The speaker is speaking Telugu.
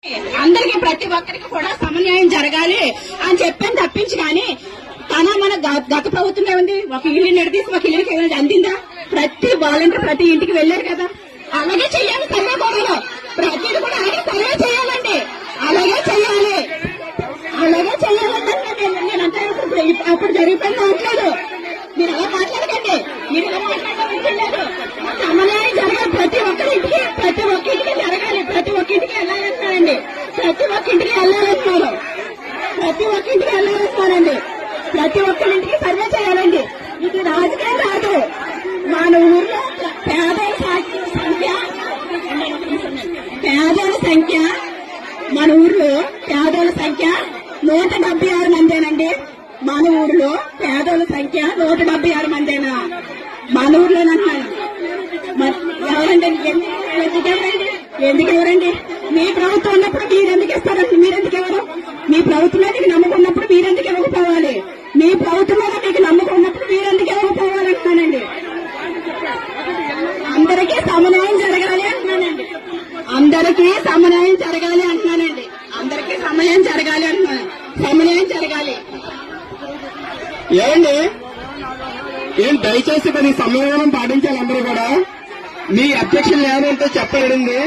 అందరికి ప్రతి ఒక్కరికి కూడా సమన్యాయం జరగాలి అని చెప్పని తప్పించి కానీ మన గత ప్రభుత్వం ఏముంది, ఒక ఇల్లు నిడదీసి ఒక ఇల్లుకి ఏమైనా అందిందా? ప్రతి వాలంటీర్ ప్రతి ఇంటికి వెళ్లారు కదా. అలాగే చెయ్యాలి సర్వే కూడా, ప్రతిది కూడా అలాగే సర్వే చేయాలండి. అలాగే చెయ్యాలి, అలాగే చెయ్యాలంటే నేనంటే అప్పుడు జరిగిపోయింది అనట్లేదు. మీరు అలా మాట్లాడకండి, మీరు ఎలా మాట్లాడలేదు. సమన్యాయం జరగాలి ప్రతి ఒక్కరింటికి, ప్రతి ఒక్క ఇంటికి జరగాలి, ప్రతి ఒక్క ఇంటికి వెళ్ళాలంటున్నారండి. ప్రతి ఒక్క ఇంటికి వెళ్ళాలంటున్నారు, ప్రతి ఒక్క ఇంటికి వెళ్ళాలంటున్నారండి. ప్రతి ఒక్కరింటికి సర్వే చేయాలండి. ఇది రాజకీయం కాదు. మన ఊర్లో పేదల సంఖ్య మన ఊర్లో పేదల సంఖ్య 176 మందేనండి. మన ఊర్లో పేదల సంఖ్య 176 మందేనా? మన ఊర్లోనంటున్నాను. ఎవరండి? ఎందుకు ఎవరండి? మీ ప్రభుత్వం ఉన్నప్పుడు మీరెందుకు ఇస్తారండి? మీరెందుకు ఎవరు? మీ ప్రభుత్వం మీద నమ్మకం ఉన్నప్పుడు మీరెందుకు ఇవ్వకపోవాలి? మీ ప్రభుత్వం మీద మీకు నమ్మకం ఉన్నప్పుడు మీరెందుకు ఇవ్వకపోవాలంటున్నానండి. అందరికీ సమన్వయం జరగాలి అంటున్నానండి. అందరికీ సమన్వయం జరగాలి అంటున్నానండి. అందరికీ సమన్వయం జరగాలి అంటున్నాను. సమన్వయం జరగాలి. ఏమండి, దయచేసి కొన్ని సమన్వయం పాటించాలి అందరూ కూడా. మీ అధ్యక్షులు ఏమంటే చెప్పండి.